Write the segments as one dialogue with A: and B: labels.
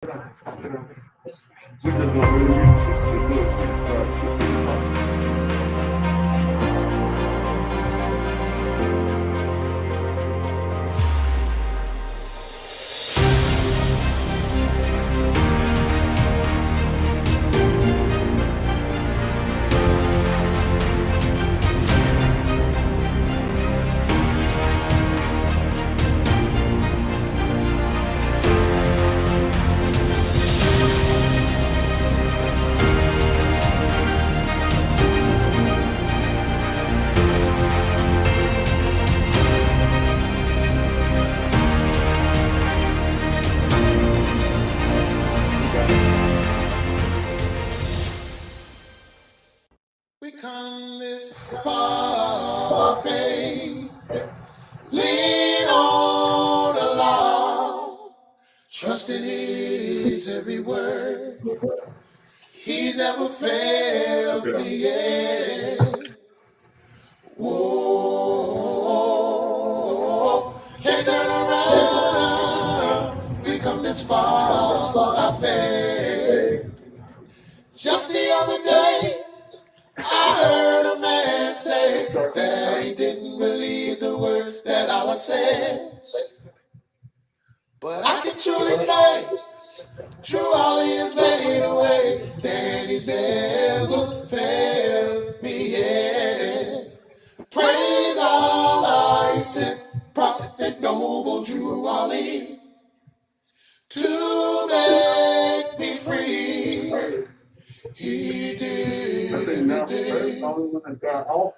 A: We just gonna release it. The good thing starts with the heart.
B: We come this far by faith, lean on the Lord, trust in His every word. He's never failed me yet. Whoa, can't turn around. We come this far by faith. Just the other day, I heard a man say that he didn't believe the words that Allah said. But I can truly say, true Ali has made a way, and He's never failed me yet. Praise Allah, He sent Prophet Noble Drew Ali to make me free. He did everything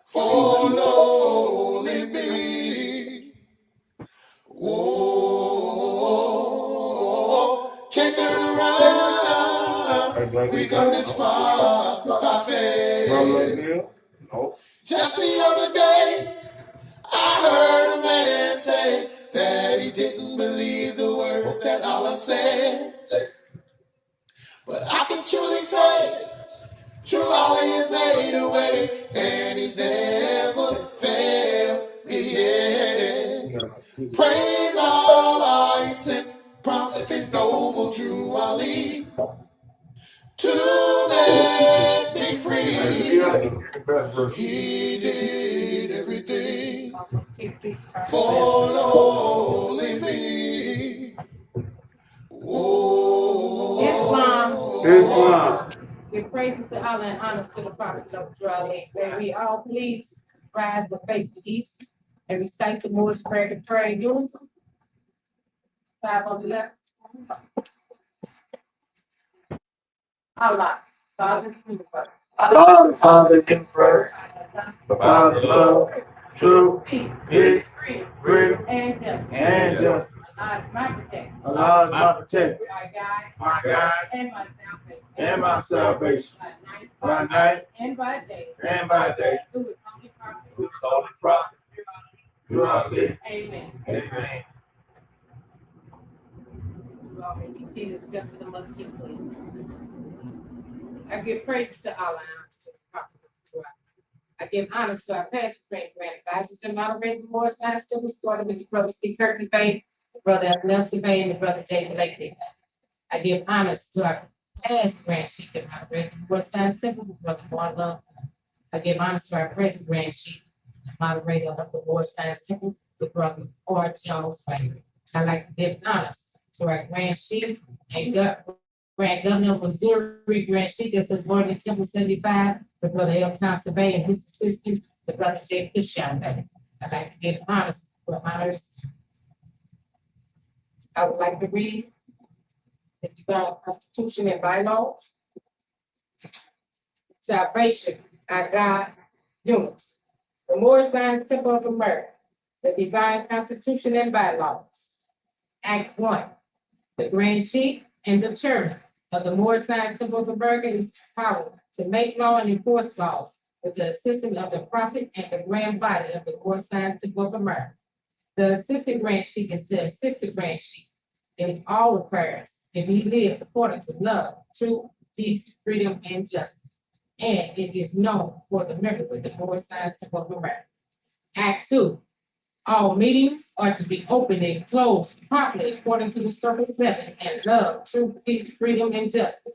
B: for lonely me. Whoa, can't turn around. We come this far by faith. Just the other day, I heard a man say that he didn't believe the words that Allah said. But I can truly say, true Allah has made a way, and He's never failed me yet. Praise Allah, He sent Prophet Noble Drew Ali to make me free. He did everything for lonely me.
C: Islam. Give praises to Allah and honors to the Prophet of Ali. May we all please rise to face the east and recite the Lord's Prayer to pray in unison. 5 on the left. Allah, Father in the universe.
A: Our Father in prayer, about love, truth, peace, freedom,
C: And justice.
A: and justice.
C: Allah is my protector.
A: Allah is my protector,
C: My
A: my
C: guide.
A: guide,
C: And my salvation.
A: and my salvation.
C: By night.
A: By night
C: And by day.
A: and by day.
C: Through the holy prophet.
A: Through the holy prophet, throughout the
C: Amen.
A: Amen.
C: You already see this stuff in the mother please. I give praises to Allah and honors to the Prophet of Torah. I give honors to our pastor, great grand advisors, and moderator Morris Lines. We started with the brother C. Kirky Bay, the brother Nelson Bay, and the brother Jay Blakely. I give honors to our past grand chief and moderator Morris Lines Temple, the brother Juan Love. I give honors to our present grand chief and moderator of the Morris Lines Temple, the brother R. Jones Bay. I'd like to give honors to our grand chief and Grand Governor of Missouri, Grand Sheik, that's at Morgan Temple 75, the brother L. Thompson Bay and his assistant, the brother J. Cushon Bay. I'd like to give honors for honors. I would like to read the divine constitution and bylaws. Salvation, our God, unity. The Moorish Lions Temple of America, the divine constitution and bylaws. Act 1, the Grand Sheik and the chairman of the Moorish Science Temple of America is empowered to make law and enforce laws with the assistance of the prophet and the grand body of the Moorish Science Temple of America. The assistant grand sheik is to assist the grand sheik in all affairs if he lives according to love, truth, peace, freedom, and justice. And it is known for the members of the Moorish Science Temple of America. Act 2, All meetings are to be open and closed promptly according to the Circle 7 and love, truth, peace, freedom, and justice.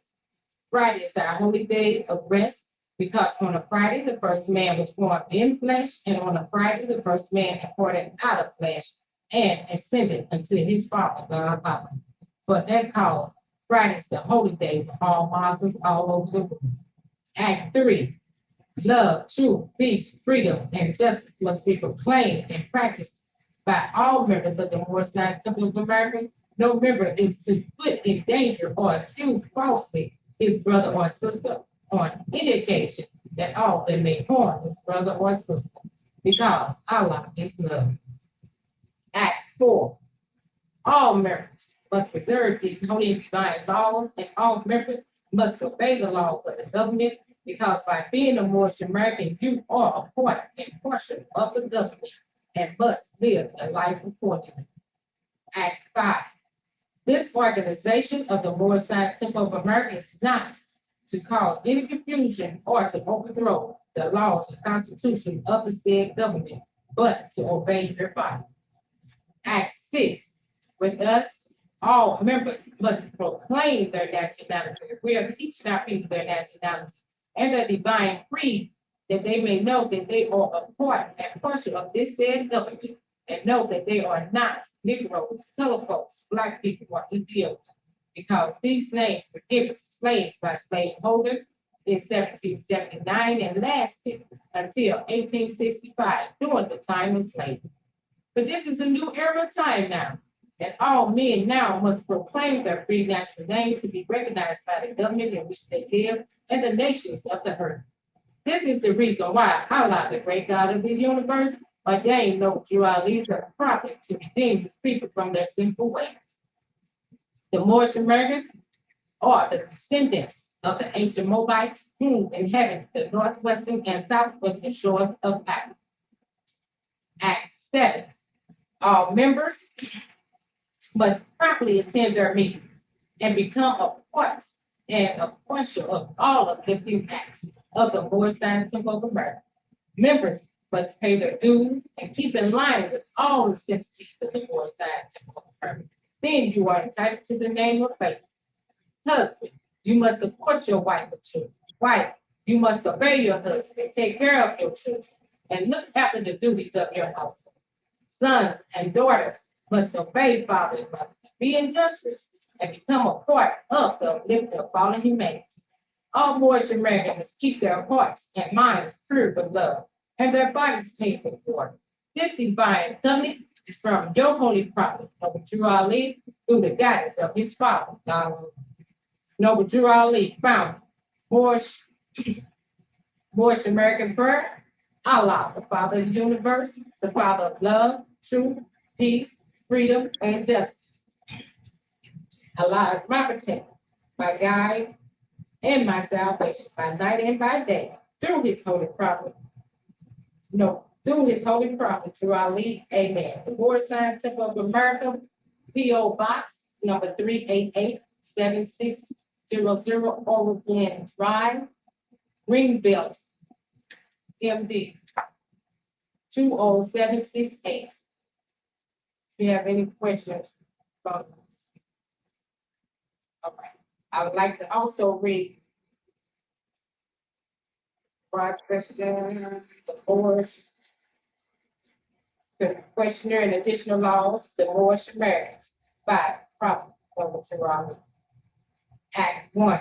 C: Friday is our holy day of rest because on a Friday, the first man was born in flesh, and on a Friday, the first man departed out of flesh and ascended unto his Father, God Father. For that cause, Friday is the holy day for all Muslims all over the world. Act 3. Love, truth, peace, freedom, and justice must be proclaimed and practiced by all members of the Moorish Science Temple of America. No member is to put in danger or accuse falsely his brother or sister on any occasion at all that may harm his brother or sister, because Allah is love. Act 4. All members must preserve these holy and divine laws, and all members must obey the laws of the government, because by being a Moorish American, you are a part and portion of the government and must live a life accordingly. Act 5. This organization of the Moorish Science Temple of America is not to cause any confusion or to overthrow the laws and constitution of the said government, but to obey your body. Act 6. With us, all members must proclaim their nationality. We are teaching our people their nationality and their divine creed, that they may know that they are a part and portion of this said government, and know that they are not Negroes, color folks, Black people, or Ethiopians, because these names were given to slaves by slaveholders in 1779 and lasted until 1865 during the time of slavery. But this is a new era of time now, and all men now must proclaim their free national name to be recognized by the government in which they live and the nations of the earth. This is the reason why Allah, the great God of the universe, ordained Noble Drew Ali as a prophet to redeem his people from their sinful ways. The Moorish Americans are the descendants of the ancient Moabites who inhabit the northwestern and southwestern shores of Africa. Act 7. All members must properly attend their meetings and become a part and a portion of all uplifting acts of the Moorish Science Temple of America. Members must pay their dues and keep in line with all necessities of the Moorish Science Temple of America. Then you are entitled to the name of faith. Husband, you must support your wife or children. Wife, you must obey your husband and take care of your children and look after the duties of your household. Sons and daughters must obey father and mother, be industrious, and become a part of the uplifting of fallen humanity. All Moorish Americans must keep their hearts and minds pure with love, and their bodies clean with water. This divine covenant is from your holy prophet, Noble Drew Ali, through the guidance of his father, Noble Drew Ali, founded Moorish American prayer. Allah, the Father of the universe, the Father of love, truth, peace, freedom, and justice. Allah is my protector, my guide, and my salvation by night and by day, through his holy prophet. Through his holy prophet, Drew Ali, amen. The Moorish Science Temple of America, P.O. Box number 388-7600, Oregon Drive, Greenbelt, MD 20768. If you have any questions from, okay. I would like to also read broad question, the board, the questionnaire and additional laws, the Moorish Americans by Prophet Noble Drew Ali. Act 1.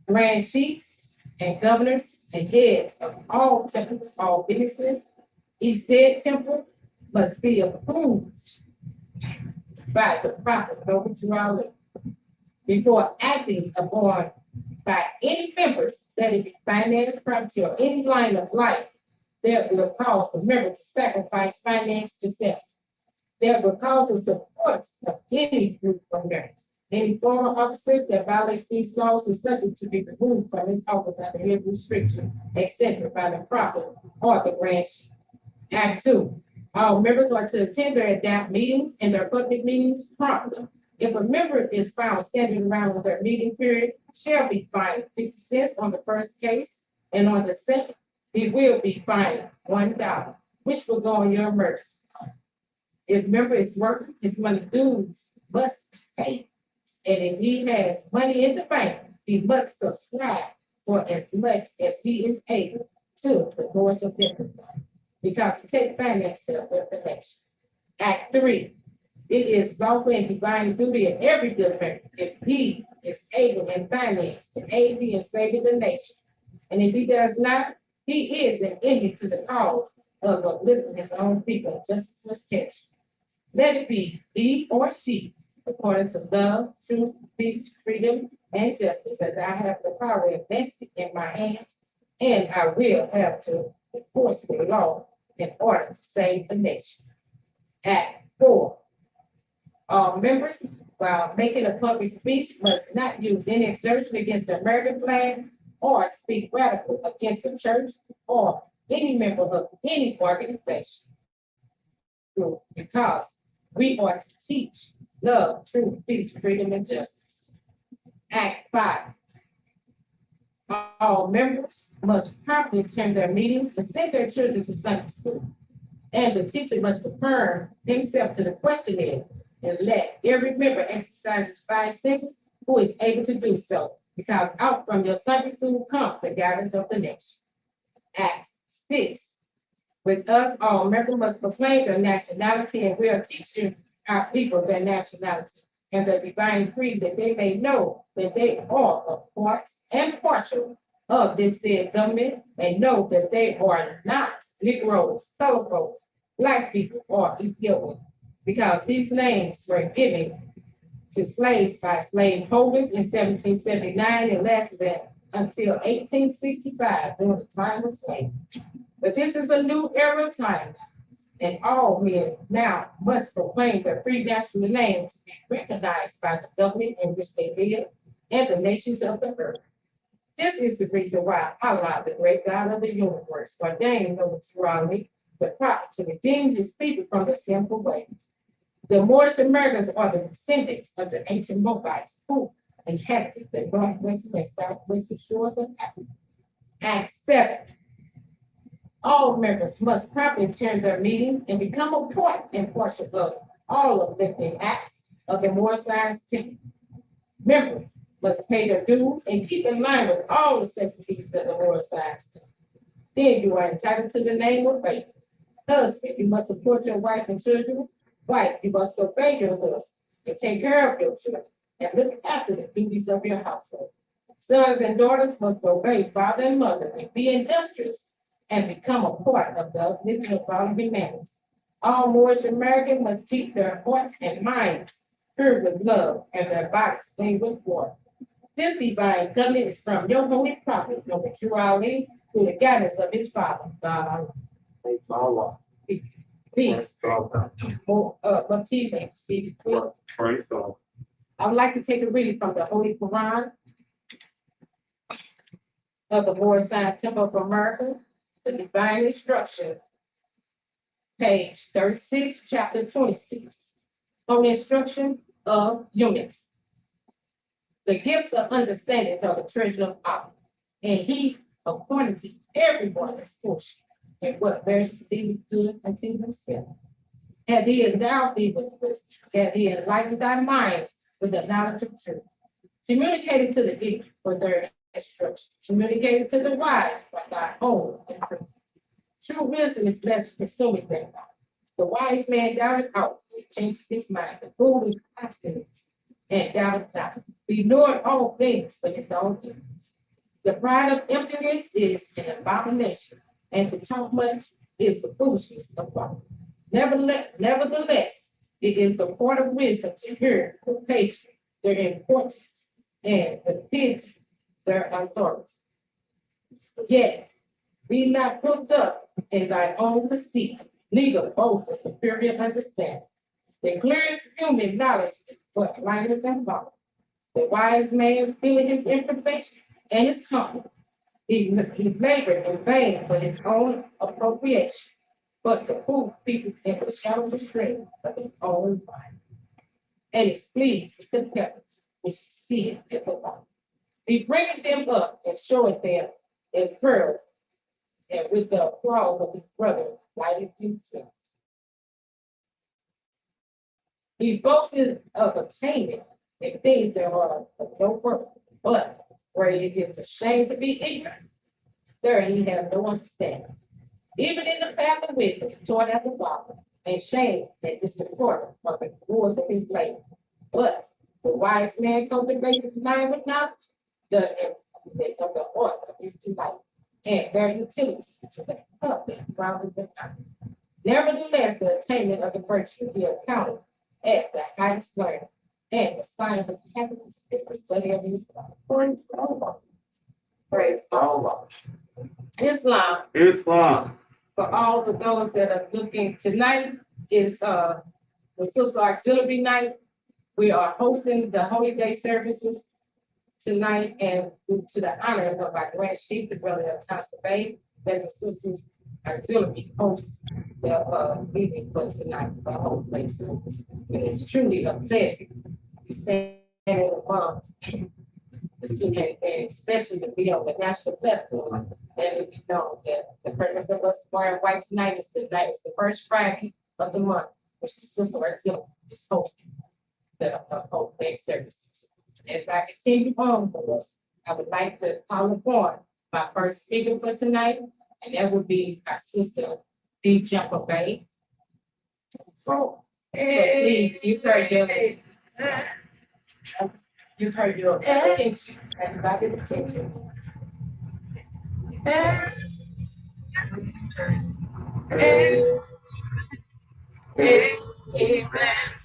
C: Grand chiefs and governors and heads of all temples, all businesses, each said temple must be approved by the Prophet Noble Drew Ali before acting upon by any members, let it be finance, property, or any line of life that will cause the member to sacrifice finance to success, that will cause the support of any group of members. Any former officers that violates these laws is subject to be removed from his office under any restriction, etc. by the prophet or the grand chief. Act 2. All members are to attend their adapt meetings and their public meetings promptly. If a member is found standing around with their meeting period, shall be fined 50 cents on the first case, and on the second, he will be fined $1. which will go on your emergency fund. If member is working, his money dues must be paid. And if he has money in the bank, he must subscribe for as much as he is able to the Board of Fund, because it takes financial of the nation. Act 3. It is lawful and divine duty of every good member, if he is able in finance to aid thee in saving the nation. And if he does not, he is an enemy to the cause of uplifting his own people and justification. Let it be he or she, according to love, truth, peace, freedom, and justice, as I have the power invested in my hands, and I will have to enforce the law in order to save the nation. Act 4. All members, while making a public speech, must not use any exertion against the American flag or speak radical against the church or any member of any organization. Because we are to teach love, truth, peace, freedom, and justice. Act 5. All members must promptly attend their meetings and send their children to Sunday school. And the teacher must refer himself to the questionnaire and let every member exercise his 5 senses who is able to do so, because out from your Sunday school comes the guidance of the nation. Act 6. With us, all members must proclaim their nationality, and we are teaching our people their nationality and the divine creed, that they may know that they are a part and partial of this said government, and know that they are not Negroes, colored folks, Black people, or Ethiopian, because these names were given to slaves by slaveholders in 1779 and lasted until 1865 during the time of slavery. But this is a new era of time, and all men now must proclaim their free national name to be recognized by the government in which they live and the nations of the earth. This is the reason why Allah, the great God of the universe, ordained Noah the prophet to redeem his people from their sinful ways. The Moorish Americans are the descendants of the ancient Moabites who inhabited the northwestern and southwestern shores of Africa. Act 7. All members must properly attend their meetings and become a part and parcel of all of the acts of the Moorish Science Temple. Members must pay their dues and keep in line with all necessities of the Moorish Science Temple. Then you are entitled to the name of faith. Husband, you must support your wife and children. Wife, you must obey your husband and take care of your children and look after the duties of your household. Sons and daughters must obey father and mother and be industrious and become a part of the uplifting of all humanity. All Moorish Americans must keep their hearts and minds pure with love and their bodies clean with water. This divine covenant is from your holy prophet, Noah Ali, through the guidance of his father, God. Peace. Peace. See,
A: Praise God.
C: I would like to take a reading from the Holy Quran of the Moorish Science Temple of America, the Divine Instruction, page 36, chapter 26. Holy Instruction of Unity. The gifts of understanding are the treasure of Allah, and he appointed to everyone his portion, and what bears to thee with good unto himself. And he endowed thee with wisdom, and he enlightened thy minds with the knowledge of truth. Communicated to the ignorant for their instruction, communicated to the wise by thy own improvement. True wisdom is less presuming than God. The wise man doubted outwardly, changed his mind. The fool is obstinate and doubted not. He knoweth all things but his own ignorance. The pride of emptiness is an abomination, and to talk much is the foolishness of folly. Nevertheless, it is the part of wisdom to hear with patience their importance and the pity their authority. Yet, be not puffed up in thy own conceit, neither boast of superior understanding. The clearest human knowledge is but blindness and folly. The wise man feeling his imperfection and is humble. He labored in vain for his own appropriation, but the fool people in the shadows of strength of his own mind, and is pleased with the pebbles which he seeth at the bottom. He bringeth them up and showeth them as pearls, and with the applause of his brother lighted future. He boasts of attainment and things that are of no worth, but where it is a shame to be ignorant, there he has no understanding. Even in the path of wisdom, he taught at the Father, and shame and disappointment of the rules of his labor. But the wise man cultivates his mind with knowledge, the improvement of the order of his delight, and their utility to the public grounded with knowledge. Nevertheless, the attainment of the virtue be accounted as the highest learning, and the science of happiness is the study of his life. Praise God. Praise God. Islam,
A: Islam.
C: for all of those that are looking tonight, is the Sister Auxiliary Night. We are hosting the Holy Day services tonight, and due to the honor of our Grand Chief, the brother of Thompson Bay, that the Sisters Auxiliary hosts the meeting for tonight, the Holy Day service. And it's truly a pleasure to stand among the student, and especially to be on the national platform. And it be known that the purpose of us wearing white tonight is the first Friday of the month, which the Sister Auxiliary is hosting the Holy Day services. As I continue on for us, I would like to call upon my first speaker for tonight, and that would be our Sister D. Jumper Bay. So please, you've heard your attention, everybody's attention. Amen.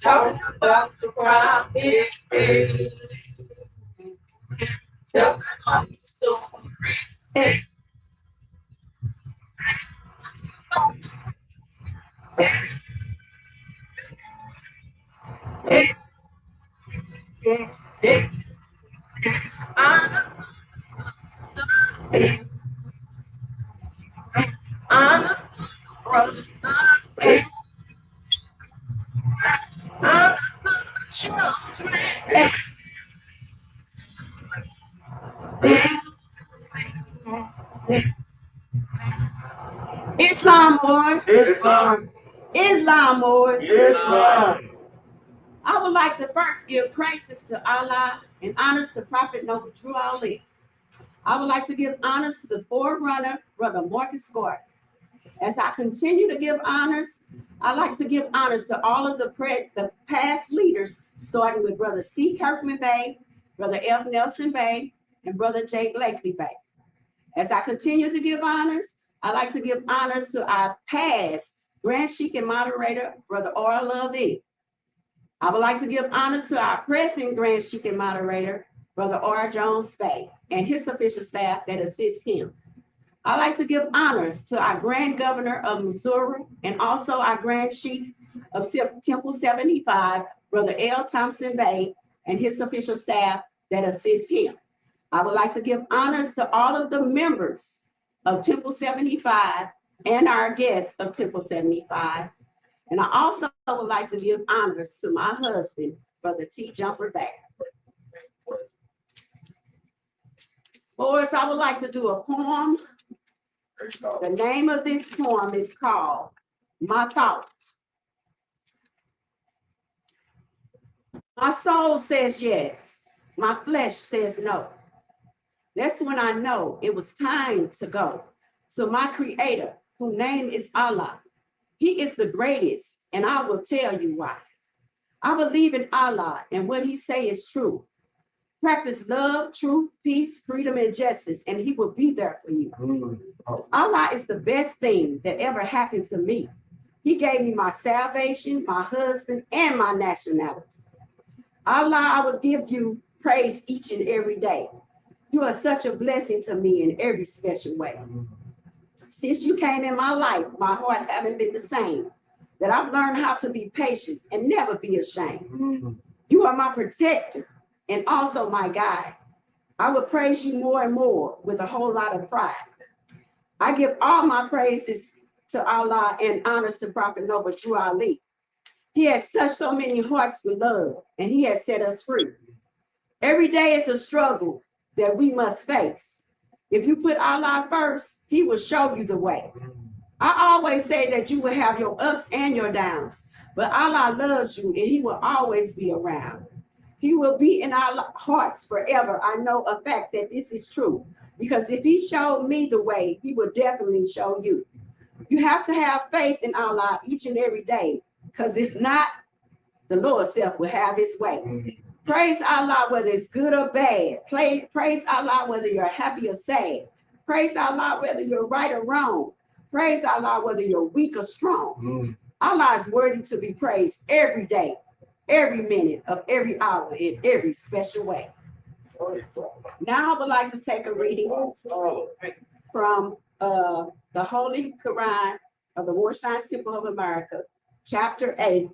C: Talking about the prophet. Talking about the story.
D: Islam wars.
A: Islam.
D: Islam wars.
A: Islam.
D: I would like to first give praises to Allah and honors to Prophet Noble Drew Ali. I would like to give honors to the forerunner, Brother Marcus Scott. As I continue to give honors, I like to give honors to all of the past leaders, starting with Brother C. Kirkman Bay, Brother F. Nelson Bay, and Brother J. Blakely Bay. As I continue to give honors, I like to give honors to our past Grand Sheik and moderator, Brother R. Lovey. I would like to give honors to our present Grand Sheik and moderator, Brother R. Jones Bay, and his official staff that assists him. I'd like to give honors to our Grand Governor of Missouri and also our Grand Sheik of Temple 75, Brother L. Thompson Bay, and his official staff that assists him. I would like to give honors to all of the members of Temple 75 and our guests of Temple 75. And I also would like to give honors to my husband, Brother T. Jumper Bay. Boys, I would like to do a poem. The name of this poem is called My Thoughts. My soul says yes, my flesh says no. That's when I know it was time to go to my creator, whose name is Allah. He is the greatest, and I will tell you why. I believe in Allah, and what he say is true. Practice love, truth, peace, freedom, and justice, and he will be there for you. Allah is the best thing that ever happened to me. He gave me my salvation, my husband, and my nationality. Allah, I will give you praise each and every day. You are such a blessing to me in every special way. Since you came in my life, my heart haven't been the same. That I've learned how to be patient and never be ashamed. You are my protector and also my guide. I will praise you more and more with a whole lot of pride. I give all my praises to Allah and honors to Prophet Noble Drew Ali. He has touched so many hearts with love, and he has set us free. Every day is a struggle that we must face. If you put Allah first, he will show you the way. I always say that you will have your ups and your downs, but Allah loves you and he will always be around. He will be in our hearts forever. I know a fact that this is true because if he showed me the way, he will definitely show you. You have to have faith in Allah each and every day because if not, the Lord self will have his way. Praise Allah whether it's good or bad. Praise Allah whether you're happy or sad. Praise Allah whether you're right or wrong. Praise Allah whether you're weak or strong. Allah is worthy to be praised every day, every minute of every hour, in every special way. Now I would like to take a reading from the Holy Quran of the War Science Temple of America, chapter 8,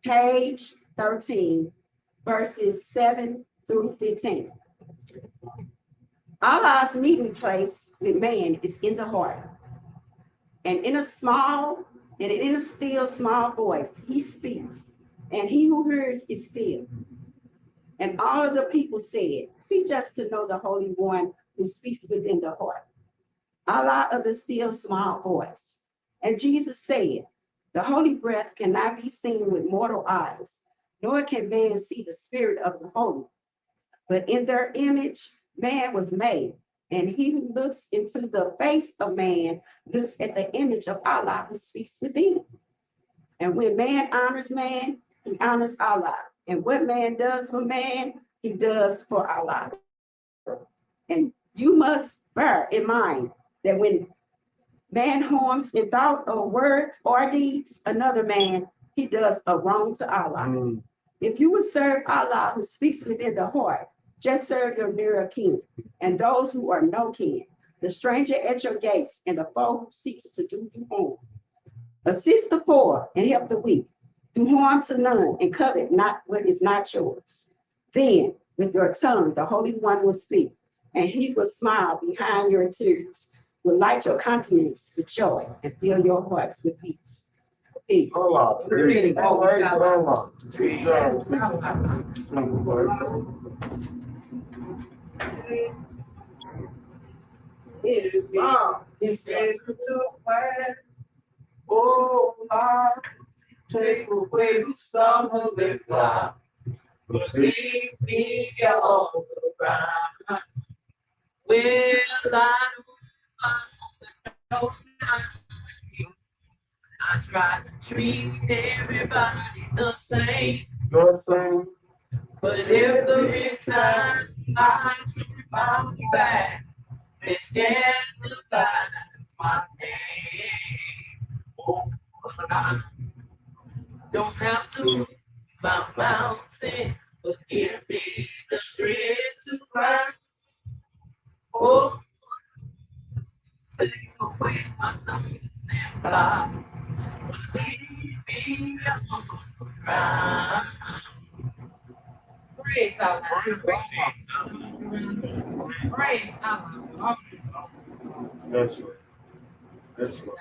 D: page 13, verses 7 through 15. Allah's meeting place with man is in the heart. And in a still small voice, he speaks, and he who hears is still. And all of the people said, teach us to know the Holy One who speaks within the heart. Allah of the still small voice. And Jesus said, the holy breath cannot be seen with mortal eyes, nor can man see the spirit of the holy. But in their image, man was made. And he who looks into the face of man looks at the image of Allah who speaks within. And when man honors man, he honors Allah. And what man does for man, he does for Allah. And you must bear in mind that when man harms in thought or words or deeds another man, he does a wrong to Allah. If you would serve Allah who speaks within the heart, just serve your nearer kin and those who are no kin, the stranger at your gates and the foe who seeks to do you harm. Assist the poor and help the weak. Do harm to none and covet not what is not yours. Then with your tongue the Holy One will speak, and he will smile behind your tears, will light your countenance with joy and fill your hearts with peace. Peace.
C: Islam is able to plan. Oh, Lord, take away some of the cloud, but leave me on the ground. Will I try to treat everybody the same. But if the time I turn my back, they scared to find my name. Oh, I don't have to move my mountain, but give me the strength to climb. Oh, take away my nose and fly. Leave me on the ground. Praise God. Praise God.
A: That's right. That's right.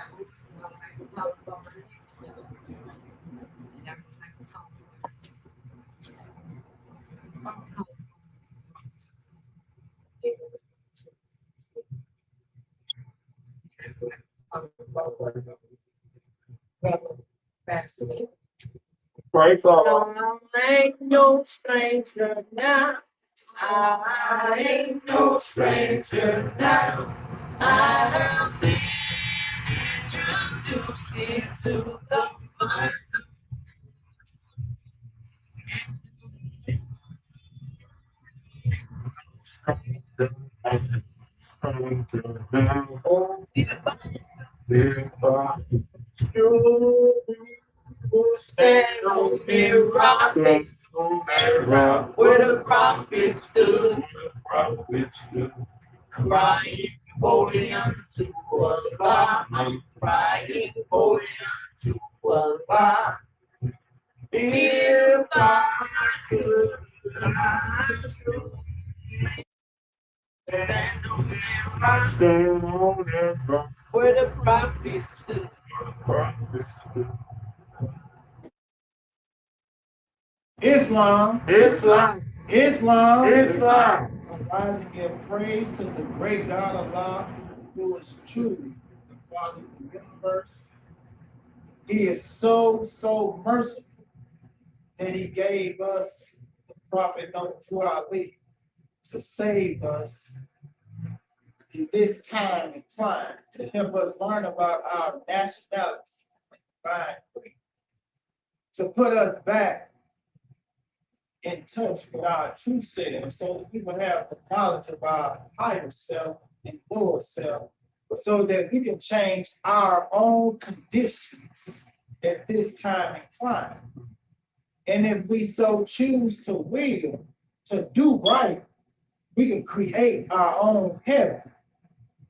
A: Pray for
C: I ain't no stranger now. I ain't no stranger now. I have been introduced into the fire. Stand on me, rock, where the prophets stood, crying, holding on to Allah, crying, holding on to Allah. If I could, I should stand on that rock, where the prophets stood.
E: Islam.
A: Islam.
E: Rise and give praise to the great God Allah, who is truly the Father of the universe. He is so merciful that he gave us the prophet Noah Ali to save us in this time and time, to help us learn about our nationality, divine freedom, to put us back in touch with our true self, so that we will have the knowledge of our higher self and lower self, so that we can change our own conditions at this time and climate. And if we so choose to will, to do right, we can create our own heaven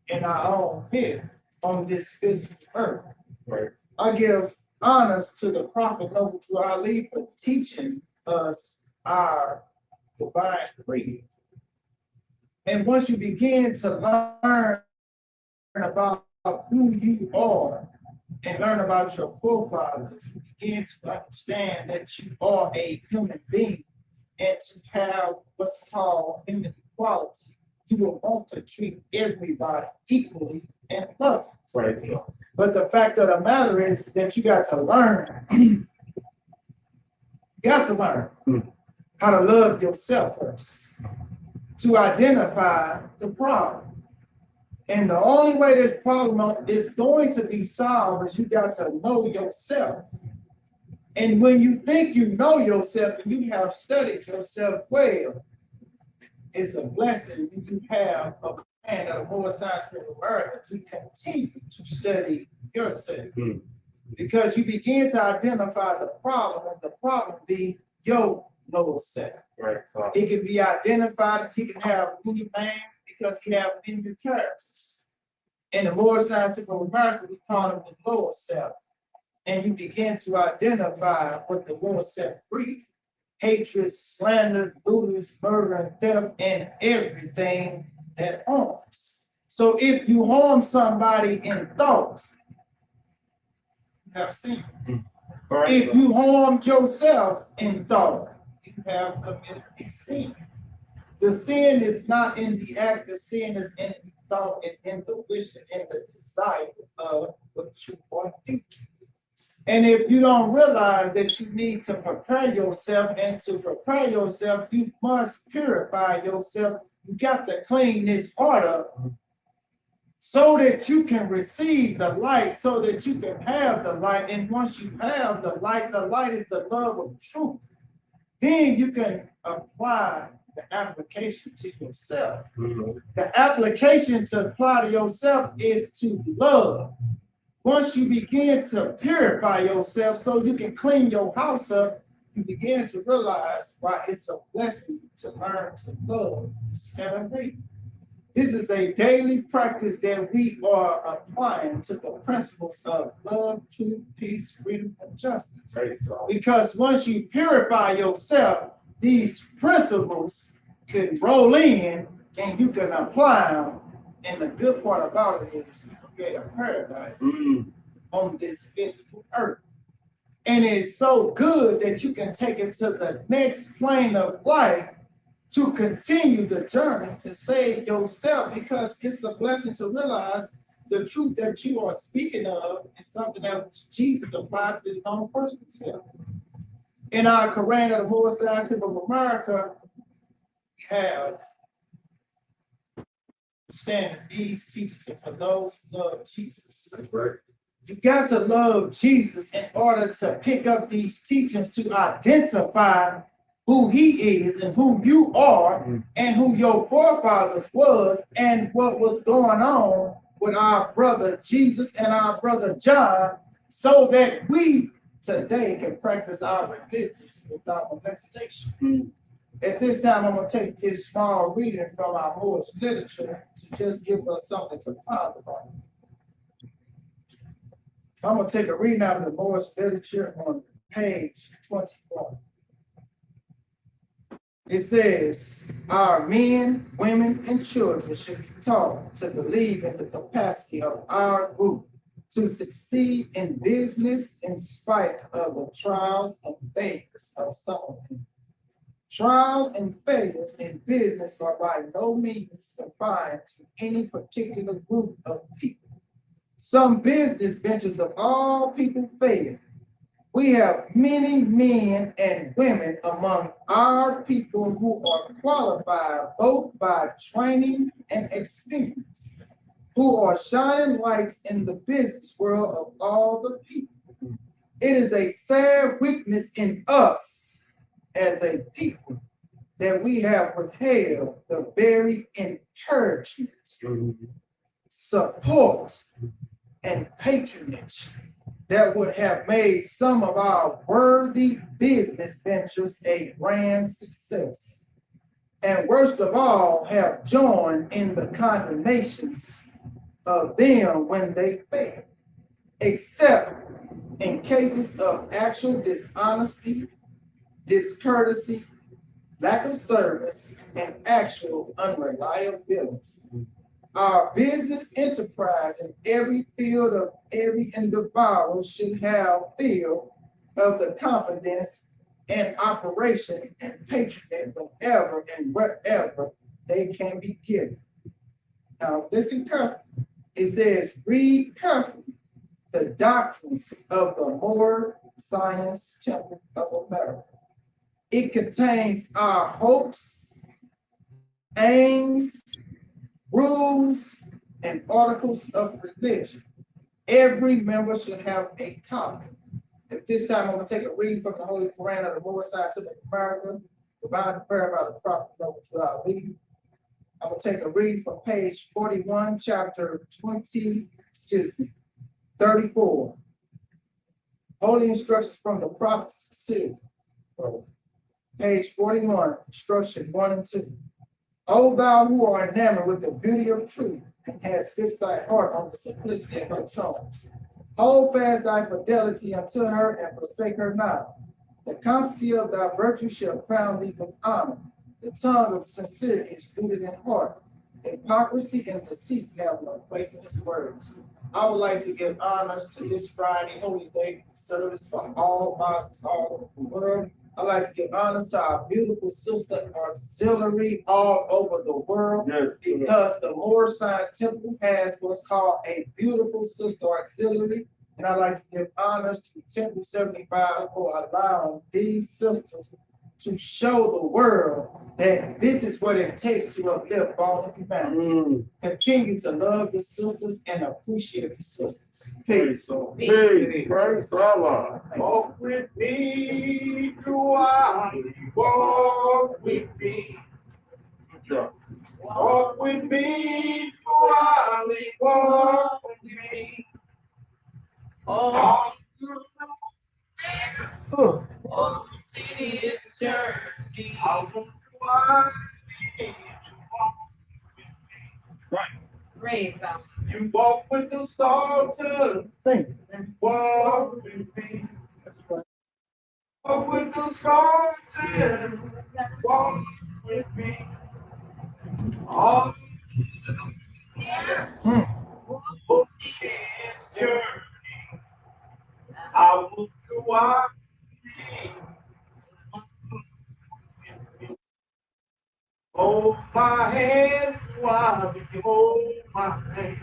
E: and our own hell on this physical earth.
A: Right.
E: I give honors to the Prophet Noble Ali for teaching us our divine creed. And once you begin to learn about who you are and learn about your forefathers, you begin to understand that you are a human being, and to have what's called human equality. You will want to treat everybody equally and love them.
A: Right.
E: But the fact of the matter is that you got to learn. You got to learn how to love yourself first, to identify the problem. And the only way this problem is going to be solved is you got to know yourself. And when you think you know yourself and you have studied yourself well, it's a blessing when you have a plan of the More Scientific America to continue to study yourself. Because you begin to identify the problem, and the problem be your lower self.
A: Right.
E: It can be identified, he can have many names because he have many characters. In the More Scientific America, we call him the lower self. And you begin to identify what the lower self breeds: hatred, slander, lewdness, murder, and theft, and everything that harms. So if you harm somebody in thought, you have sinned.
A: Right.
E: If you harmed yourself in thought, you have committed a sin. The sin is not in the act, the sin is in the thought and in the wish and in the desire of what you are thinking. And if you don't realize that you need to prepare yourself, and to prepare yourself, you must purify yourself. You got to clean this heart up so that you can receive the light, so that you can have the light. And once you have the light is the love of truth. Then you can apply the application to yourself. The application to apply to yourself is to love. Once you begin to purify yourself so you can clean your house up, you begin to realize why it's a blessing to learn to love instead of hate. This is a daily practice that we are applying to the principles of love, truth, peace, freedom, and justice.
A: Right.
E: Because once you purify yourself, these principles can roll in and you can apply them. And the good part about it is you create a paradise on this physical earth. And it's so good that you can take it to the next plane of life to continue the journey to save yourself, because it's a blessing to realize the truth that you are speaking of is something that Jesus applied to his own personal self. In our Quran of the More Scientific of America, we have understand that these teachings are for those who love Jesus.
A: Right.
E: You got to love Jesus in order to pick up these teachings, to identify who he is and who you are and who your forefathers was and what was going on with our brother Jesus and our brother John, so that we today can practice our religions without molestation. At this time, I'm going to take this small reading from our Moorish literature to just give us something to ponder about. I'm going to take a reading out of the Moorish literature on page 21. It says, our men, women, and children should be taught to believe in the capacity of our group to succeed in business in spite of the trials and failures of some of them. Trials and failures in business are by no means confined to any particular group of people. Some business ventures of all people fail. We have many men and women among our people who are qualified both by training and experience, who are shining lights in the business world of all the people. It is a sad weakness in us as a people that we have withheld the very encouragement, support, and patronage that would have made some of our worthy business ventures a grand success. And worst of all, have joined in the condemnations of them when they fail, except in cases of actual dishonesty, discourtesy, lack of service, and actual unreliability. Our business enterprise in every field of every individual should have feel of the confidence and operation and patronage whenever and wherever they can be given. Now, listen carefully. It says, read carefully the doctrines of the Moore Science Temple of America. It contains our hopes, aims, rules, and articles of religion. Every member should have a copy. At this time, I'm going to take a reading from the Holy Quran of the Moore Scientific America, Divine Prayer by the Prophet Noah Lee. I'm going to take a reading from page 41, chapter 34. Holy instructions from the Prophet's Seal. Page 41, instruction 1 and 2. O thou who art enamored with the beauty of truth, and hast fixed thy heart on the simplicity of her tones, hold fast thy fidelity unto her, and forsake her not. The constancy of thy virtue shall crown thee with honor. The tongue of sincerity is rooted in heart. Hypocrisy and deceit have no place in his words. I would like to give honors to this Friday Holy Day service for all Muslims all over the world. I'd like to give honors to our beautiful sister auxiliary all over the world,
A: Yes,
E: because the Moore Science Temple has what's called a beautiful sister auxiliary. And I'd like to give honors to Temple 75 for allowing these sisters to show the world that this is what it takes to uplift all of humanity. Continue to love your sisters and appreciate your sisters. Peace.
A: Hey, praise Allah.
F: Walk with me through I walk with me.
A: Good job.
F: Walk with me through I walk with me.
C: Oh, oh, tedious journey.
F: I want to walk.
C: Praise God.
F: You walk with the Sultan.
E: Thank you.
F: Walk with me. Walk with the Sultan. Walk with me. All this journey. I will to walk. Hold my hand while you hold my hand.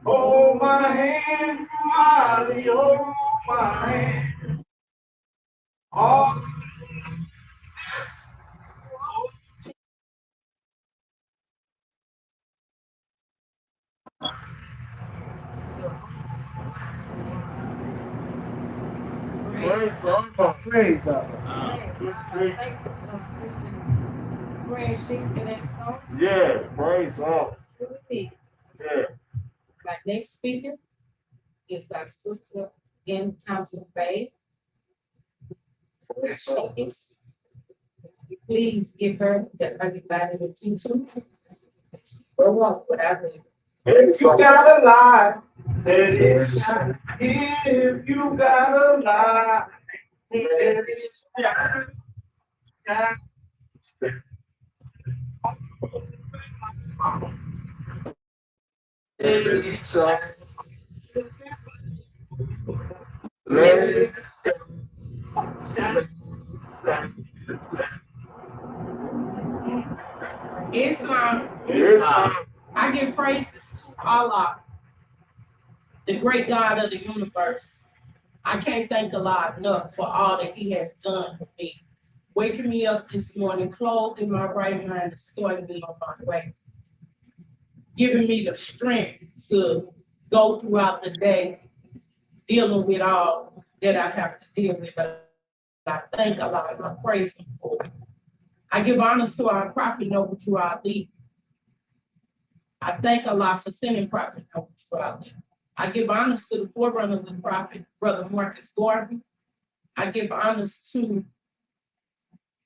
F: Hold my hand while you hold my hand. All this.
A: Praise Allah.
E: Praise God.
C: Praise she for that song.
A: Yeah, praise Allah.
C: Really.
A: Yeah.
C: My next speaker is our sister in Thompson Bay. Where she is. Please give her the undivided attention. Grow up without me.
F: If you got a lie, let it shine. If you got a lie, let it shine. Shine. Let it shine. Let it shine.
G: Islam,
A: Islam.
G: I give praises to Allah
C: the great God of the universe, I can't thank Allah enough for all that He has done for me. Waking me up this morning, clothed in my right mind, and starting me on my way. Giving me the strength to go throughout the day, dealing with all that I have to deal with. But I thank Allah and I praise Him for it. I give honors to our Prophet Noble Drew Ali. I thank Allah for sending Prophet Noble Drew Ali. I give honors to the forerunner of the Prophet, Brother Marcus Garvey. I give honors to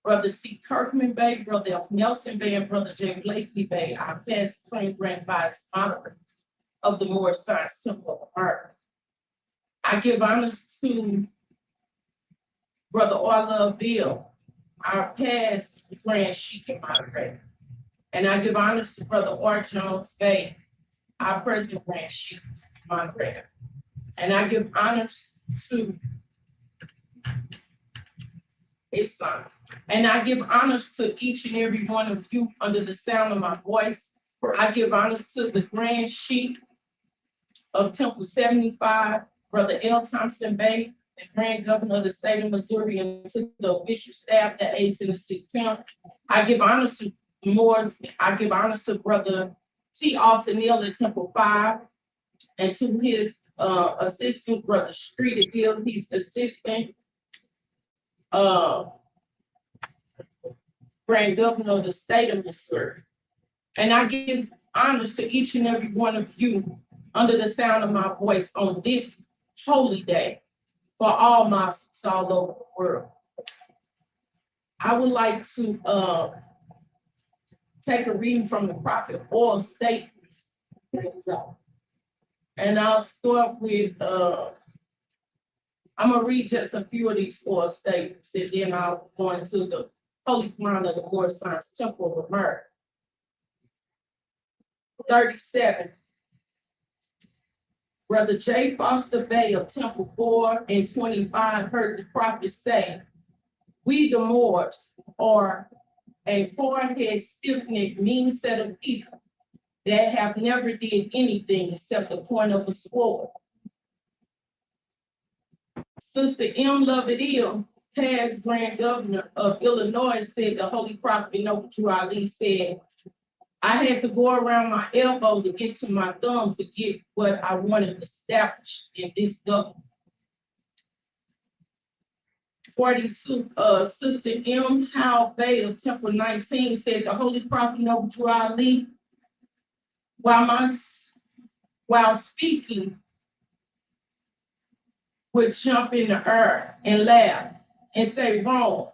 C: Brother C. Kirkman Bay, Brother F. Nelson Bay, and Brother J. Blakely Bay, our past supreme grand vice moderators of the Moorish Science Temple of America. I give honors to Brother Orla Bill, our past grand sheik and moderator. And I give honors to Brother R. Jones Bay, our present grand sheik moderator. And I give honors to Islam. And I give honors to each and every one of you under the sound of my voice. I give honors to the Grand Sheik of Temple 75, Brother L. Thompson Bay, the Grand Governor of the state of Missouri, and to the official staff that aids in the system. I give honors to Moors. I give honors to Brother T. Austin Neal at Temple 5, and to his assistant, Brother Street Hill, he's assistant. Grand Governor of the state of Missouri. And I give honors to each and every one of you under the sound of my voice on this holy day for all mosques all over the world. I would like to take a reading from the Prophet Oral Statements. And I'll start with, I'm gonna read just a few of these oral statements and then I'll go into the Holy Quran of the Moorish Science Temple of America. 37. Brother J. Foster Bay of Temple 4 and 25 heard the prophet say, "We the Moors are a forehead stiff-necked, mean set of people that have never did anything except the point of a sword." Sister M. Lovett-Ill, past Grand Governor of Illinois, said the Holy Prophet Noble Drew Ali said, "I had to go around my elbow to get to my thumb to get what I wanted established in this government." 42, Sister M. Howell Bay of Temple 19 said the Holy Prophet Noble Drew Ali, while speaking, would jump in the air and laugh and say, "Wrong,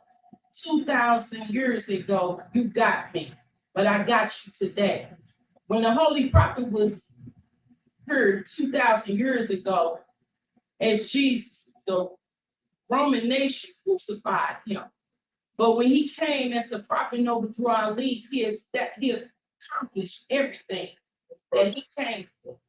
C: 2,000 years ago, you got me, but I got you today." When the Holy Prophet was heard 2,000 years ago as Jesus, the Roman nation crucified him. But when he came as the Prophet Noble Drew Ali, he accomplished everything that he came for.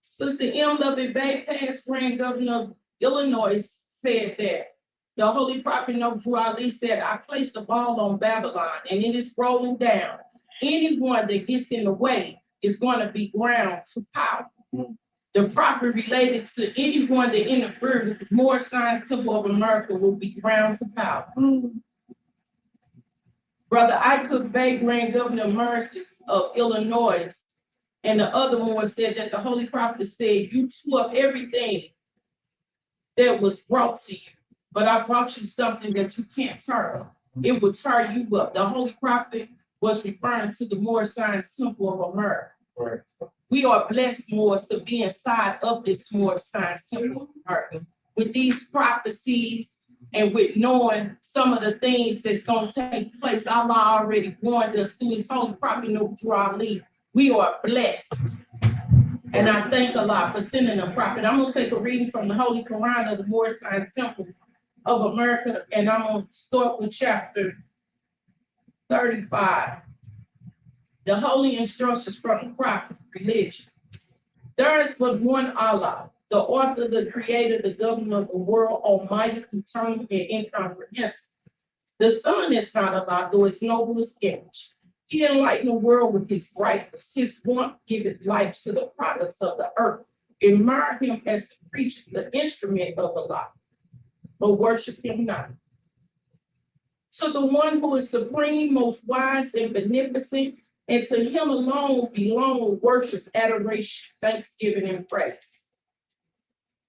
C: Sister M. Lovett Bay, past Grand Governor of Illinois, said that the Holy Prophet Noble Drew Ali said, "I placed the ball on Babylon and it is rolling down. Anyone that gets in the way is going to be ground to power." The prophet related to anyone that interfered with the Moorish Science Temple of America will be ground to power. Brother I. Cook Bay, Grand Governor of Mercy of Illinois, and the other Moors said that the Holy Prophet said, "You tore up everything that was brought to you, but I brought you something that you can't tear up. It will tear you up." The Holy Prophet was referring to the Moorish Science Temple of America. Right. We are blessed, Moors, to be inside of this Moorish Science Temple of America with these prophecies and with knowing some of the things that's going to take place. Allah already warned us through his Holy Prophet Noble Drew Ali. We are blessed. And I thank Allah for sending a prophet. I'm going to take a reading from the Holy Quran of the Moorish Science Temple of America, and I'm going to start with chapter 35. The holy instructions from the prophet, religion. There is but one Allah, the author, the creator, the governor of the world, almighty, eternal, and incomprehensible. The Son is not Allah, though its noblest image. He enlightened the world with his brightness. His warmth giveth life to the products of the earth. Admire him as the preacher, the instrument of Allah, but worship him not. To the one who is supreme, most wise and beneficent, and to him alone belong worship, adoration, thanksgiving, and praise.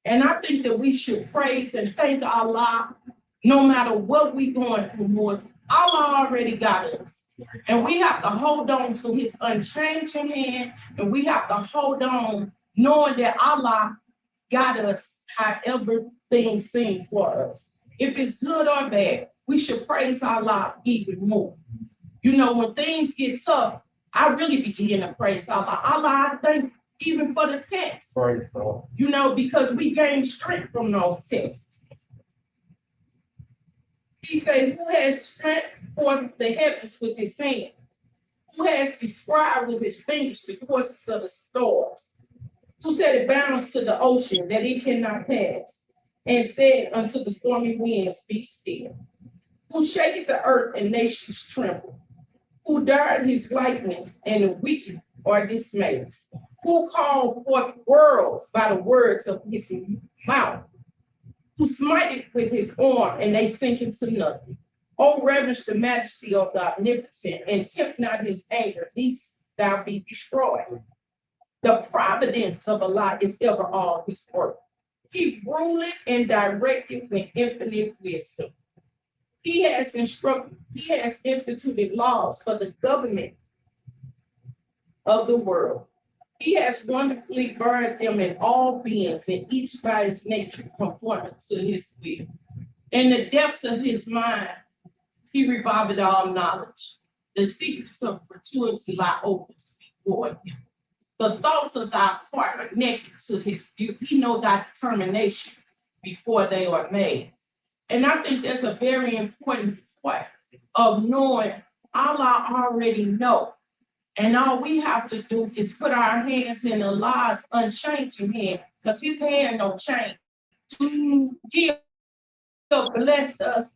C: And I think that we should praise and thank Allah no matter what we're going through, Lord. Allah already got us. And we have to hold on to his unchanging hand, and we have to hold on knowing that Allah got us however things seem for us. If it's good or bad, we should praise Allah even more. You know, when things get tough, I really begin to praise Allah. Allah, I thank you even for the tests. You know, because we gain strength from those tests. He said, who has stretched forth the heavens with his hand? Who has described with his fingers the courses of the stars? Who set it bounds to the ocean that it cannot pass? And said unto the stormy winds, be still. Who shaketh the earth and nations tremble? Who dared his lightning and the wicked are dismayed? Who called forth worlds by the words of his mouth? Who smited with his arm and they sink into nothing? Oh, reverence the majesty of the omnipotent and tempt not his anger, lest thou be destroyed. The providence of Allah is ever all his work. He ruleth and directed with infinite wisdom. He has instituted laws for the government of the world. He has wonderfully buried them in all beings, and each by his nature conforming to his will. In the depths of his mind, he revived all knowledge. The secrets of fortuity lie open before him. The thoughts of thy heart are naked to his view. He knows thy determination before they are made. And I think that's a very important part of knowing Allah already knows. And all we have to do is put our hands in Allah's unchanging hand, because his hand don't change. He'll bless us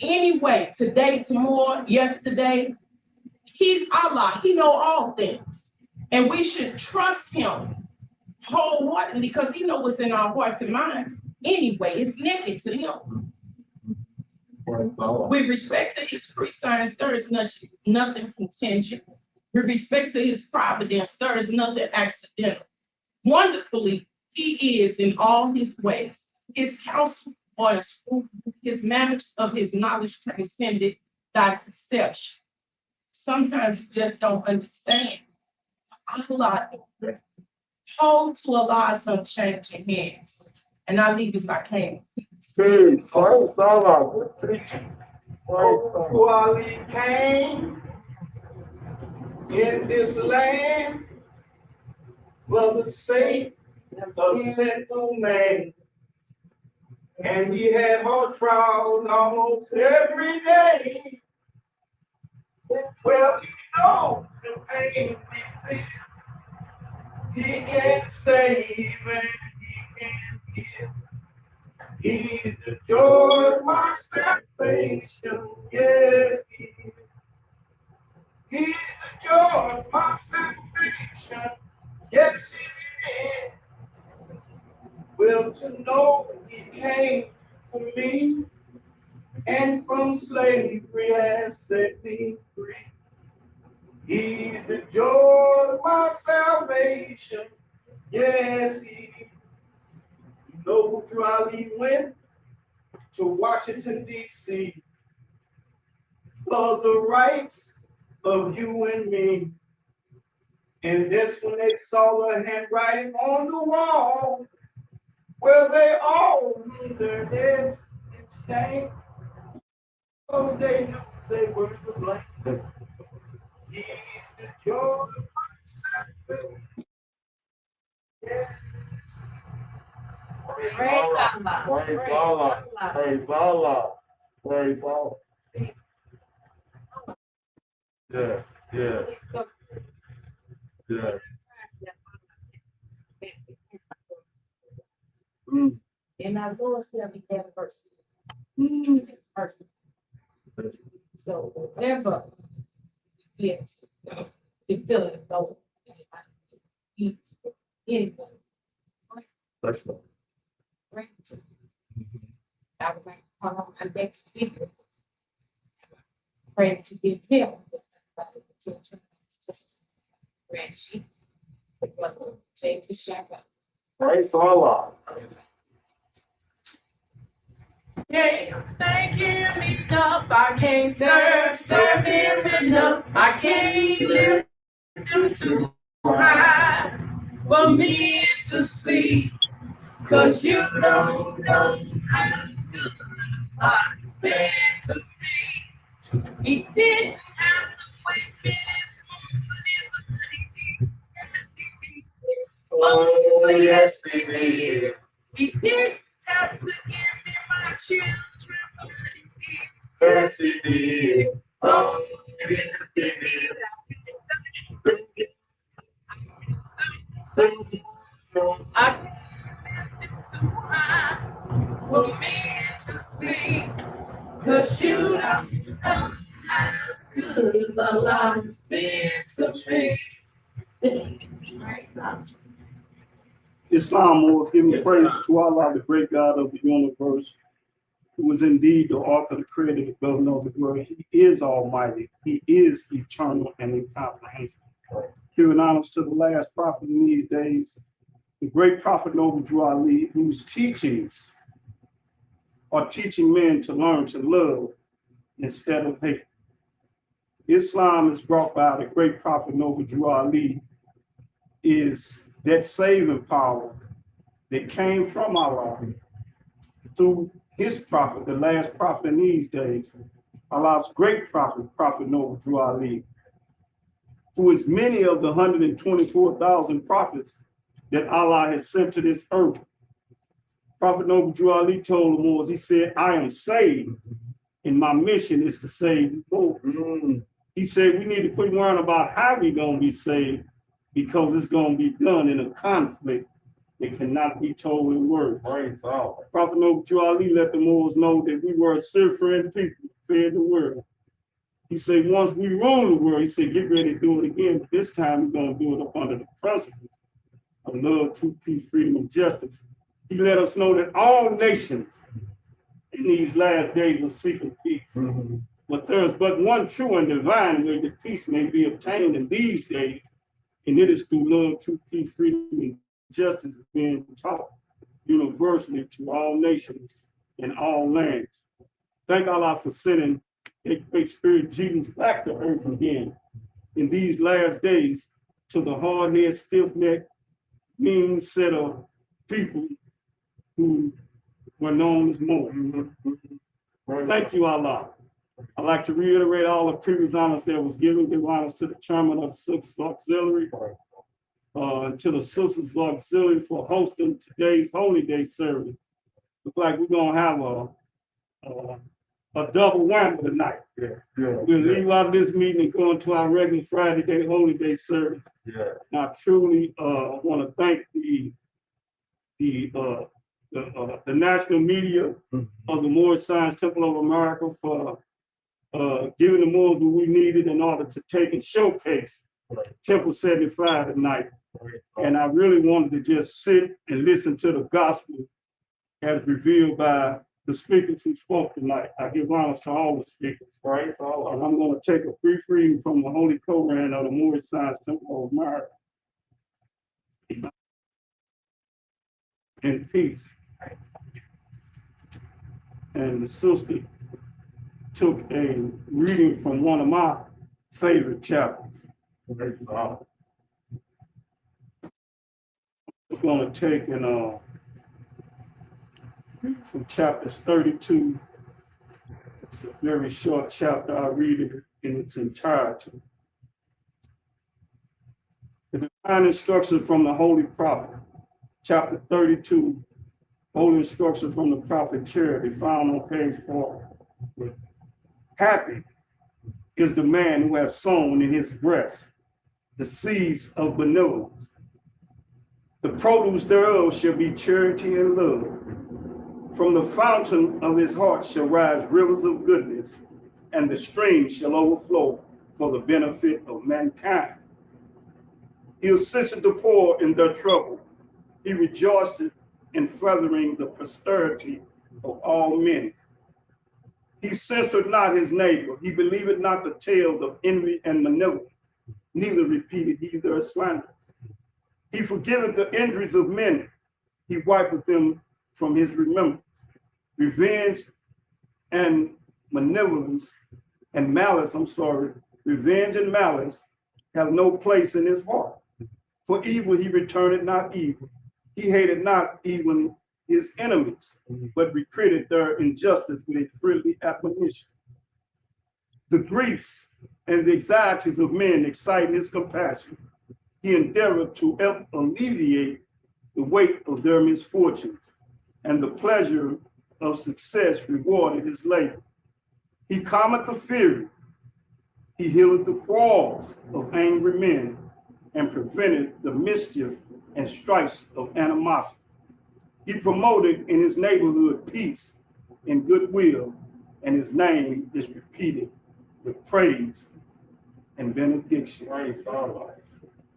C: anyway, today, tomorrow, yesterday. He's Allah. He knows all things. And we should trust him wholeheartedly because he knows what's in our hearts and minds. Anyway, it's naked to him. With respect to his free signs, there is nothing contingent. With respect to his providence, there is nothing accidental. Wonderfully, he is in all his ways. His counsel or his manners of his knowledge transcended thy conception. Sometimes you just don't understand. Allah, hold to Allah's unchanging hands. And I leave as I came.
F: Who Ali came in this land for the sake of sinful man. And he had more trials almost every day. Well, you know the pain he feels. He can save and he can give. He's the joy of my salvation. Yes, he is. He's the joy of my salvation. Yes, he is. Well, to know he came for me and from slavery has set me free. He's the joy of my salvation. Yes, he is. You know who Ali went to Washington, D.C. for the rights of you and me. And this when they saw the handwriting on the wall, well, they all knew their heads in shame. Oh, they knew they were to blame. He's the joy of my salvation. Yeah.
A: Yeah.
C: And our Lord shall be that person. Person. So whatever Yes, the feeling low. Anything.
A: That's all.
C: Right. I would like to call on my next speaker. Pray to give him the attention, just grant she. Take the shepherd.
A: Praise Allah.
D: Can't thank him enough. I can't serve him enough. I can't lift him too high for me to see. Cause you don't know how good I've been to me. He didn't have to wait minutes more than he did. Oh, yes, he did. He didn't have to give me my children, but he did.
A: Yes, he did.
D: Oh, yes, he did. I for me to see, cause you don't know how good the Lord's been to me.
G: Islam was giving praise to Allah, the great God of the universe, who is indeed the author, the creator, the governor of the world. He is almighty. He is eternal and incomprehensible. Giving honors to the last prophet in these days, the great prophet Noble Drew Ali, whose teachings are teaching men to learn to love instead of hate. Islam is brought by the great prophet Noble Drew Ali, is that saving power that came from Allah through his prophet, the last prophet in these days, Allah's great prophet, Prophet Noble Drew Ali, who is many of the 124,000 prophets that Allah has sent to this earth. Prophet Noble Drew Ali told the Moors, he said, I am saved, and my mission is to save the Moors. He said, we need to quit worrying about how we're going to be saved, because it's going to be done in a conflict that cannot be told in words.
A: Praise Allah.
G: Prophet Noble Drew Ali let the Moors know that we were a suffering people, fed the world. He said, once we rule the world, he said, get ready to do it again. But this time we're going to do it up under the principle of love, truth, peace, freedom, and justice. He let us know that all nations in these last days are seeking peace. But there's but one true and divine way that peace may be obtained in these days, and it is through love, truth, peace, freedom, and justice being taught universally to all nations and all lands. Thank Allah for sending a great spirit Jesus back to earth again in these last days to the hard-headed, stiff-necked, mean set of people who were known as Moors. Thank you, Allah. I'd like to reiterate all the previous honors that was given. Give honors to the chairman of the Sisters Auxiliary, to the Sisters Auxiliary for hosting today's Holy Day service. Looks like we're gonna have a double whammy tonight. We'll leave out of this meeting and go into our regular Friday day Holy Day service. And I truly want to thank the national media of the Moorish Science Temple of America for giving the Moors what we needed in order to take and showcase Temple 75 tonight. And I really wanted to just sit and listen to the gospel as revealed by the speakers who spoke tonight. I give honors to all the speakers. And I'm going to take a brief reading from the Holy Koran of the Moorish Science Temple of America. In peace. And the sister took a reading from one of my favorite chapters. I'm going to take from chapters 32. It's a very short chapter. I'll read it in its entirety. The divine instruction from the Holy Prophet, chapter 32, Holy instruction from the Prophet Charity, found on page 4. Happy is the man who has sown in his breast the seeds of benevolence. The produce thereof shall be charity and love. From the fountain of his heart shall rise rivers of goodness, and the stream shall overflow for the benefit of mankind. He assisted the poor in their trouble. He rejoiced in furthering the prosperity of all men. He censored not his neighbor. He believed not the tales of envy and malignity, neither repeated he their slander. He forgiveth the injuries of men. He wipeth them from his remembrance. Revenge and malevolence and malice, revenge and malice have no place in his heart. For evil he returned not evil. He hated not even his enemies, but requited their injustice with a friendly admonition. The griefs and the anxieties of men excite his compassion. He endeavored to alleviate the weight of their misfortunes, and the pleasure of success rewarded his labor. He calmeth the fury. He healeth the quarrels of angry men, and prevented the mischief and strifes of animosity. He promoted in his neighborhood peace and goodwill, and his name is repeated with praise and benediction.
A: Praise God.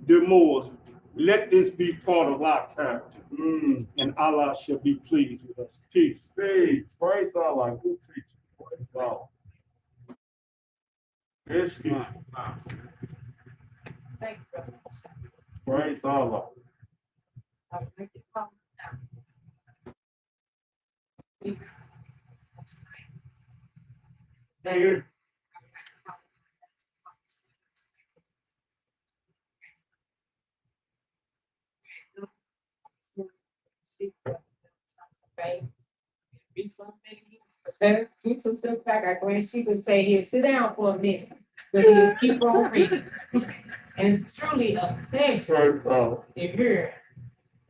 G: Dear Moors, let this be part of our character, and Allah shall be pleased with us. Peace.
A: Praise Allah. Good teaching. Praise God. Yes,
C: Thank you, brother.
A: praise Allah.
C: I'll make it come down.
A: Thank you.
C: Due to the fact our grand she would say, here, sit down for a minute, but he'll keep on reading. And it's truly a pleasure
A: Praise God.
C: to hear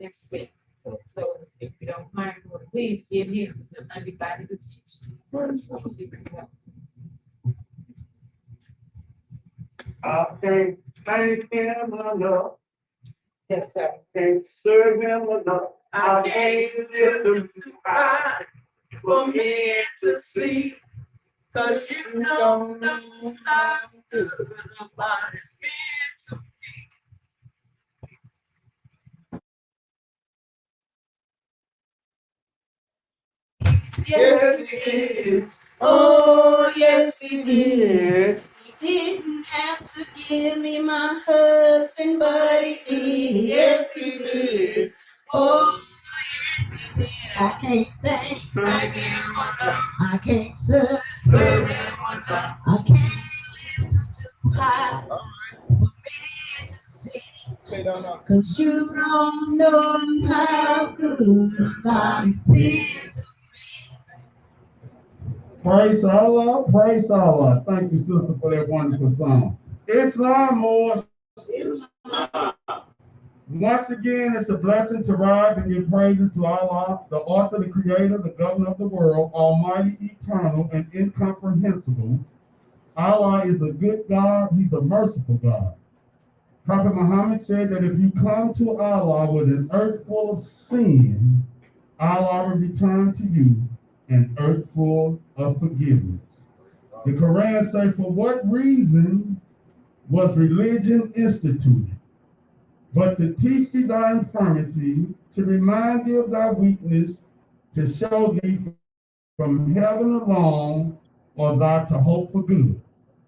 C: them speak. So if you don't mind, please give him the undivided attention.
A: Praise God. I can't thank him enough.
C: Yes, sir.
A: Can't serve him enough.
C: I can't live the fight for me to see, 'cause you don't know how good the Lord has been to me. Yes, he did. Oh, yes, he did.
D: He didn't have to give me my husband, but he did. Yes, he did. Oh, yes, he did. I can't thank
C: him enough.
D: I can't serve
C: Serve him enough.
D: I can't lift him too high for me to see.
E: They don't know.
D: 'Cause you don't know how good God has been to
H: Praise Allah, praise Allah. Thank you, sister, for that wonderful song. Islam, Moors. Once again, it's a blessing to rise and give praises to Allah, the author, the creator, the governor of the world, almighty, eternal, and incomprehensible. Allah is a good God. He's a merciful God. Prophet Muhammad said that if you come to Allah with an earth full of sin, Allah will return to you an earth full of forgiveness. The Quran says, for what reason was religion instituted? But to teach thee thy infirmity, to remind thee of thy weakness, to show thee from heaven alone are thou to hope for good.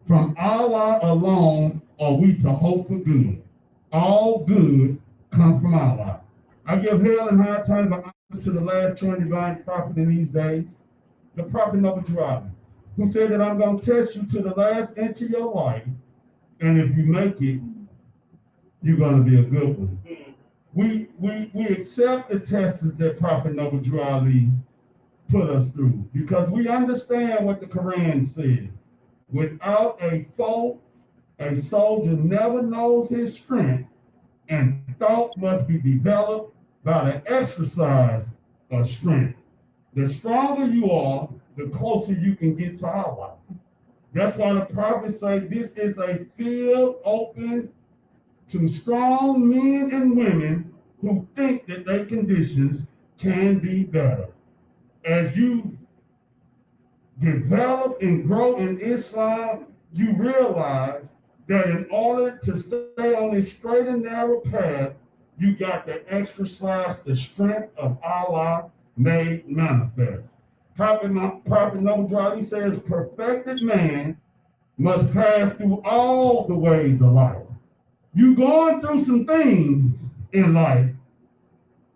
H: From Allah alone are we to hope for good. All good come from Allah. I give hail and high time of honors to the last true and divine prophet in these days, the prophet Noble Jerusalem, who said that I'm going to test you to the last inch of your life, and if you make it, you're going to be a good one. We accept the tests that Prophet Noble Jerusalem put us through because we understand what the Quran says. Without a foe, a soldier never knows his strength, and thought must be developed by the exercise of strength. The stronger you are, the closer you can get to Allah. That's why the prophets say this is a field open to strong men and women who think that their conditions can be better. As you develop and grow in Islam, you realize that in order to stay on this straight and narrow path, you got to exercise the strength of Allah made manifest. Prophet Noble says, perfected man must pass through all the ways of life. You going through some things in life,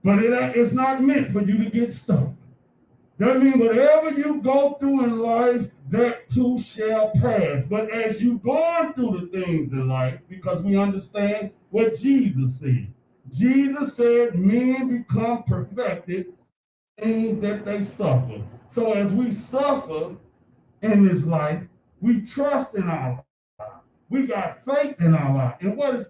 H: but it's not meant for you to get stuck. That means whatever you go through in life, that too shall pass. But as you going through the things in life, because we understand what Jesus said. Jesus said men become perfected things that they suffer. So as we suffer in this life, we trust in our life. We got faith in our life. And what is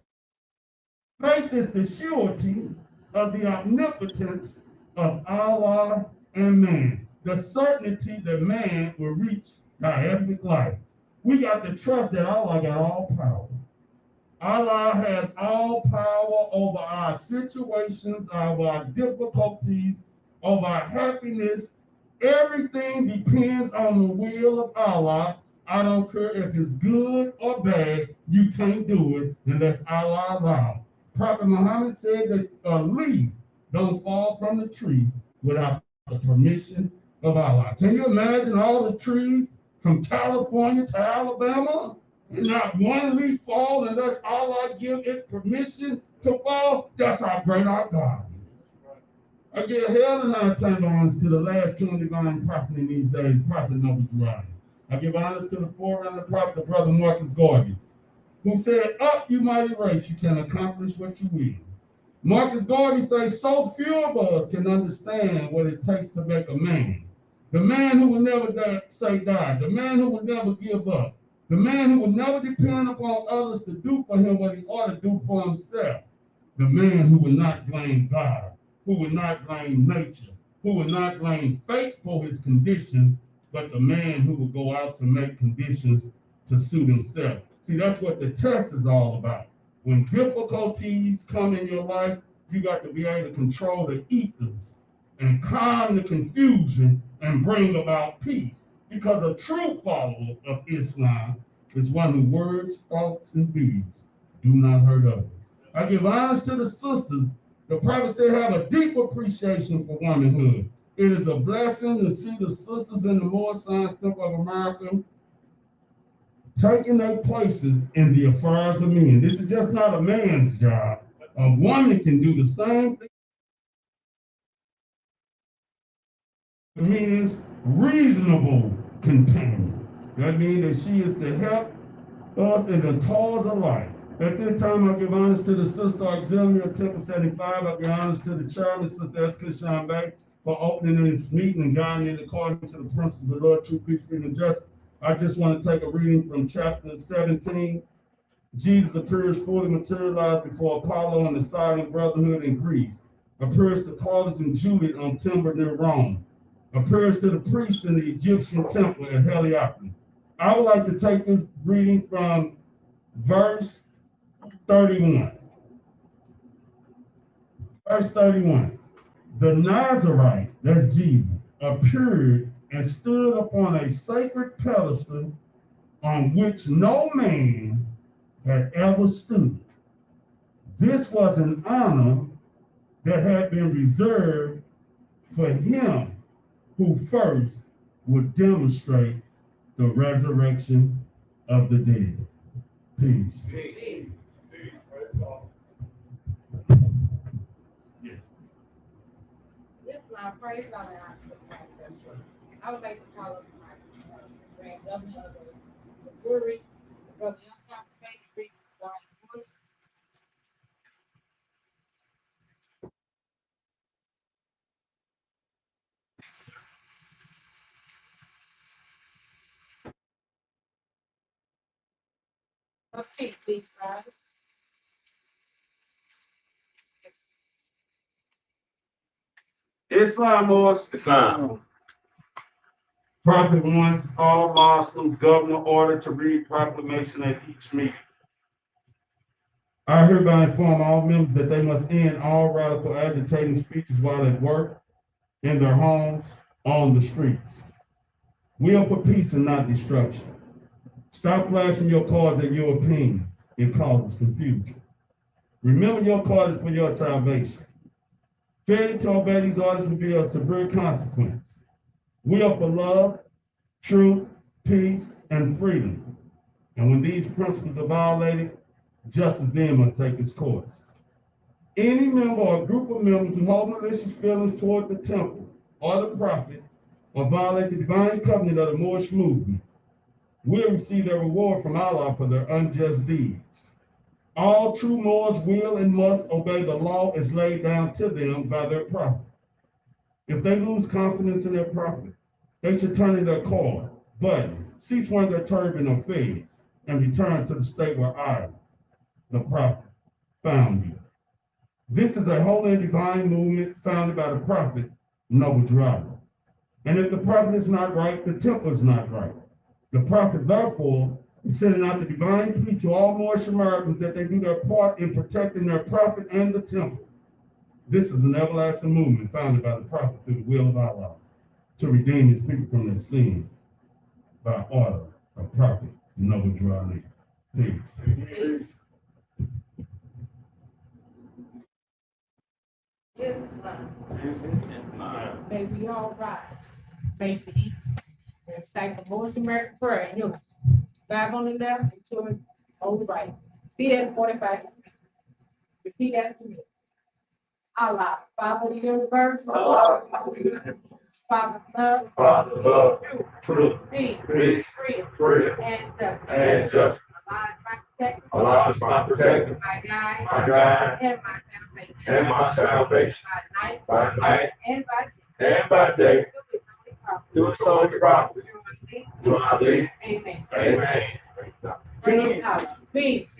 H: faith? Is the surety of the omnipotence of Allah and man. The certainty that man will reach deific life. We got to trust that Allah got all power. Allah has all power over our situations, over our difficulties, over our happiness. Everything depends on the will of Allah. I don't care if it's good or bad, you can't do it unless Allah allows. Prophet Muhammad said that a leaf don't fall from the tree without the permission of Allah. Can you imagine all the trees from California to Alabama? And not one leaf fall unless Allah give it permission to fall. That's how great our God is. I give hell and high time honors to the last true divine prophet in these days, Prophet Noble Drew. I give honors to the forerunner prophet, the brother Marcus Garvey, who said, up you mighty race, you can accomplish what you will. Marcus Garvey says, so few of us can understand what it takes to make a man. The man who will never die, the man who will never give up, the man who will never depend upon others to do for him what he ought to do for himself, the man who will not blame God, who will not blame nature, who will not blame fate for his condition, but the man who will go out to make conditions to suit himself. See, that's what the test is all about. When difficulties come in your life, you got to be able to control the ethers and calm the confusion and bring about peace. Because a true follower of Islam is one whose words, thoughts, and deeds do not hurt others. I give honors to the sisters. The prophet said, have a deep appreciation for womanhood. It is a blessing to see the sisters in the Moore Science Temple of America taking their places in the affairs of men. This is just not a man's job. A woman can do the same thing. Means reasonable companion. That means that she is to help us in the cause of life. At this time, I give honors to the Sister Auxiliary of Temple 75. I give honors to the chairman, Sister Esther Shanbay, for opening this meeting and guiding it according to the principles of the Lord, true peace, freedom, and justice. I just want to take a reading from chapter 17. Jesus appears fully materialized before Apollo and the Silent Brotherhood in Greece. Appears to Claudius and Judith on timber near Rome. Appears to the priests in the Egyptian temple at Heliopolis. I would like to take this reading from verse 31. Verse 31. The Nazarite, that's Jesus, appeared and stood upon a sacred pedestal on which no man had ever stood. This was an honor that had been reserved for him who first would demonstrate the resurrection of the dead. Peace.
C: This is my praise God and I still practice. I would like to call up my grand governor of the Missouri, Brother Young Thompson, Baby, please, Father.
H: Islam was Prophet 1, all law schools, governor ordered to read proclamation at each meeting. I hereby inform all members that they must end all radical agitating speeches while at work, in their homes, on the streets. Will for peace and not destruction. Stop flashing your cards and your opinion. it causes confusion. Remember your call is for your salvation. Failing to obey these orders will be of severe consequence. We are for love, truth, peace, and freedom. And when these principles are violated, justice then must take its course. Any member or group of members who hold malicious feelings toward the temple or the prophet or violate the divine covenant of the Moorish movement will receive their reward from Allah for their unjust deeds. All true Moors will and must obey the law as laid down to them by their prophet. If they lose confidence in their prophet, they should turn in their cord, button, cease wearing their turban or fez, and return to the state where I, the prophet, found you. This is a holy and divine movement founded by the prophet, Noble Drew. And if the prophet is not right, the temple is not right. The prophet, therefore, is sending out the divine plea to all Moorish Americans that they do their part in protecting their prophet and the temple. This is an everlasting movement founded by the prophet through the will of Allah to redeem his people from their sin by order of prophet Noble Drew. Peace.
C: May we all rise, face the east, and recite the Moorish American prayer in unison. 5 on the left and 2 on the right. Be at 45. Repeat after me. Allah, Father of the universe.
A: Allah,
C: Father of love.
A: Father of love, truth,
C: Peace.
A: peace,
C: Freedom.
A: freedom,
C: And justice.
A: and justice.
C: Allah is my protector.
A: Allah is my protector,
C: My guide.
A: my guide,
C: And my salvation.
A: and my salvation.
C: By night.
A: By night
C: And by day.
A: and by day,
C: Through his holy prophet.
A: through my lead.
C: Amen.
A: Amen.
C: Praise Allah. Peace.